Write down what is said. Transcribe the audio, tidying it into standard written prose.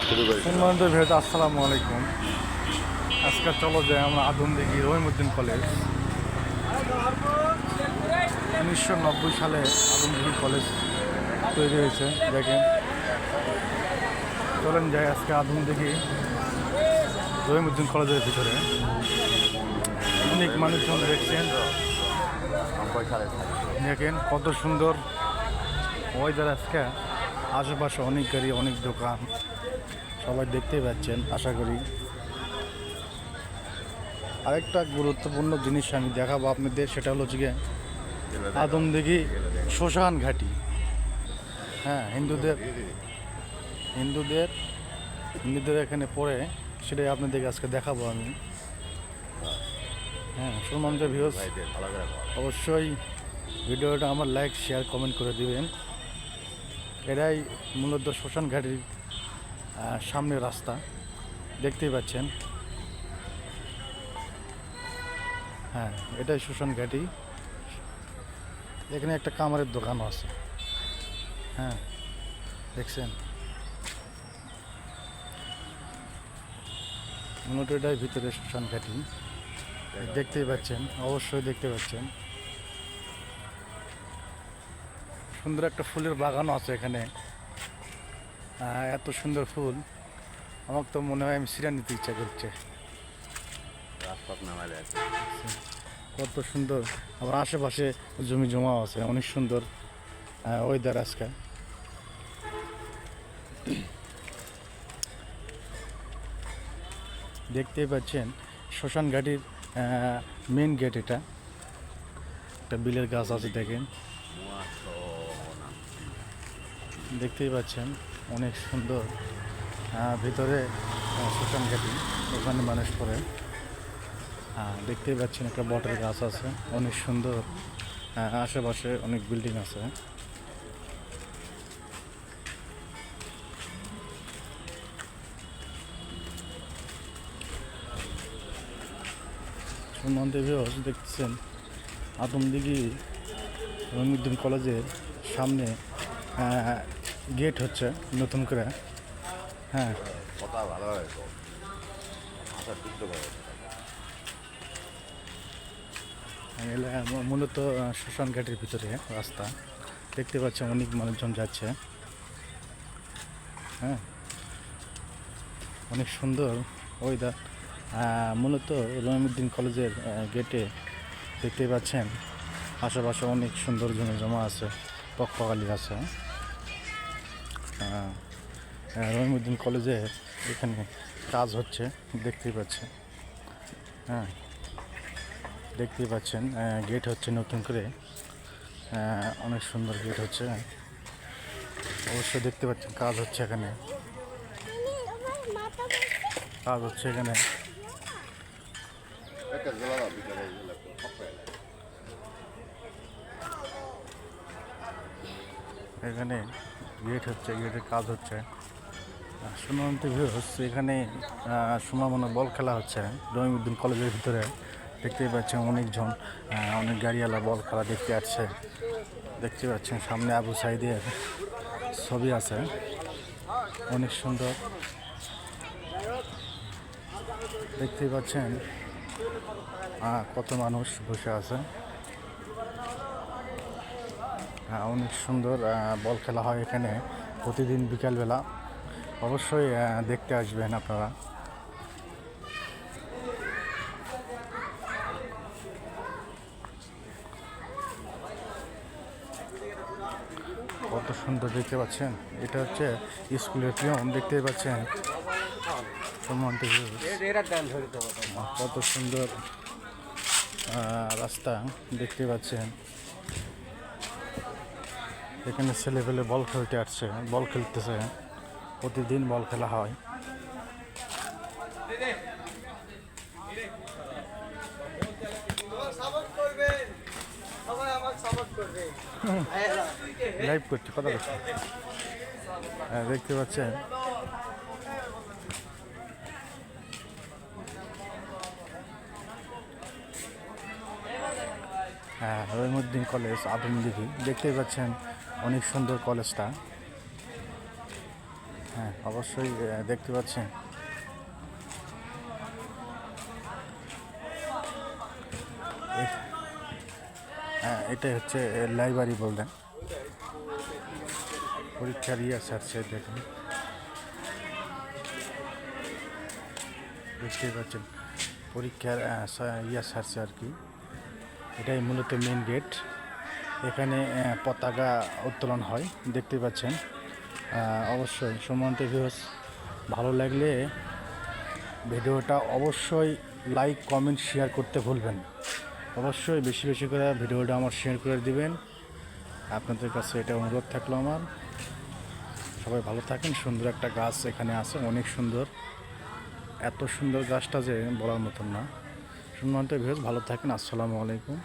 সম্মানিত ভিউয়ার্স, আসসালামু আলাইকুম। আজকে চলো যাই আমরা আদমদীঘি রহিমউদ্দিন কলেজ। 1990 সালে আদমদীঘি কলেজ তৈরি হয়েছে। দেখেন, চলেন যাই আজকে আদমদীঘি রহিমউদ্দিন কলেজের ভিতরে। অনেক মানুষজন দেখছেন, দেখেন কত সুন্দর ওয়েদার আজকে। আশেপাশে অনেক গাড়ি, অনেক দোকান, সবাই দেখতেই পাচ্ছেন আশা করি। আরেকটা গুরুত্বপূর্ণ জিনিস আমি দেখাবো আপনাদের, সেটা হলো যে আদমদীঘি শ্মশান ঘাটি। হ্যাঁ, হিন্দুদের এখানে পড়ে, সেটাই আপনাদেরকে আজকে দেখাবো আমি। হ্যাঁ, সম্মানিত ভিউয়ার্স, অবশ্যই ভিডিওটা আমার লাইক, শেয়ার, কমেন্ট করে দিবেন। এটাই মূলত শ্মশান ঘাটির সামনের রাস্তা, দেখতেই পাচ্ছেন। হ্যাঁ, এটাই শ্মশান ঘাটি। এখানে একটা কামারের দোকানও আছে। হ্যাঁ, দেখছেন, মূলত এটাই ভিতরে শ্মশান ঘাটি, দেখতেই পাচ্ছেন, অবশ্যই দেখতে পাচ্ছেন। সুন্দর একটা ফুলের বাগানও আছে এখানে। এত সুন্দর ফুল, আমার তো মনে হয় আমি সিরা নিতে ইচ্ছা করছে। কত সুন্দর, আবার আশেপাশে জমি জমা আছে, অনেক সুন্দর ওয়েদার আজকে। দেখতেই পাচ্ছেন শ্মশান ঘাটির মেন গেট। এটা একটা বিলের গাছ আছে, দেখেন, দেখতেই পাচ্ছেন অনেক সুন্দর। ভিতরে শ্মশান ঘাটি, ওখানে মানুষ পড়ে। দেখতেই পাচ্ছেন একটা বটের গাছ আছে, অনেক সুন্দর। আশেপাশে অনেক বিল্ডিং আছে। সম্মানিত ভিউয়ার্স, দেখতেছেন আদমদীঘি রহিমউদ্দিন কলেজের সামনে গেট হচ্ছে নতুন করে। হ্যাঁ, মূলত শ্মশান ঘাটের ভিতরে রাস্তা, দেখতে পাচ্ছেন অনেক মানুষজন যাচ্ছে। হ্যাঁ, অনেক সুন্দর ওয়েদার। মূলত রহিমউদ্দিন কলেজের গেটে দেখতে পাচ্ছেন আশেপাশে অনেক সুন্দর জমি জমা আছে, পক্ষালি আছে। রহিমউদ্দিন কলেজে এখানে কাজ হচ্ছে, দেখতেই পাচ্ছেন। হ্যাঁ, দেখতেই পাচ্ছেন গেট হচ্ছে নতুন করে, অনেক সুন্দর গেট হচ্ছে। অবশ্যই দেখতে পাচ্ছেন কাজ হচ্ছে এখানে, কাজ হচ্ছে এখানে। এখানে গেট হচ্ছে, গেটের কাজ হচ্ছে। সম্মানিত ভিউয়ার্স, এখানে সুমামনা বল খেলা হচ্ছে রহিমউদ্দিন কলেজের ভিতরে। দেখতেই পাচ্ছেন অনেকজন, অনেক গাড়িওয়ালা বল খেলা দেখতে আসছে। দেখতে পাচ্ছেন সামনে আবু সাইদের ছবি আছে, অনেক সুন্দর। দেখতেই পাচ্ছেন কত মানুষ বসে আছে। অনেক সুন্দর বল খেলা হয় এখানে প্রতিদিন বিকালবেলা। অবশ্যই দেখতে আসবেন আপনারা। কত সুন্দর দেখতে পাচ্ছেন, এটা হচ্ছে স্কুলের পিয়ন, দেখতেই পাচ্ছেন। কত সুন্দর রাস্তা, দেখতে পাচ্ছেন। এখানে ছেলেপেলে বল খেলতে আসছে, বল খেলতেছে, প্রতিদিন বল খেলা হয়। লাইভ করছি, কথা বলছি। দেখতে পাচ্ছেন রহিমউদ্দিন কলেজ আদমদীঘি, দেখতেই পাচ্ছেন অনেক সুন্দর কলেজটা। হ্যাঁ অবশ্যই দেখতে পাচ্ছেন হ্যাঁ এটাই হচ্ছে লাইব্রেরি বললেন পরীক্ষার ইয়ে ছাড়ছে দেখুন দেখতেই পাচ্ছেন পরীক্ষার ইয়ে ছাড়ছে আর কি এটাই মূলত মেন গেট এখানে পতাকা উত্তোলন হয় দেখতে পাচ্ছেন অবশ্যই সম্মানিত ভিউয়ার্স ভালো লাগলে ভিডিওটা অবশ্যই লাইক কমেন্ট শেয়ার করতে ভুলবেন অবশ্যই বেশি বেশি করে ভিডিওটা আমার শেয়ার করে দিবেন আপনাদের কাছে এটা অনুরোধ থাকলো আমার সবাই ভালো থাকেন সুন্দর একটা গাছ এখানে আছে অনেক সুন্দর এত সুন্দর গাছটা যে বলার মতন না সম্মানিত ভিউয়ার্স ভালো থাকেন আসসালামু আলাইকুম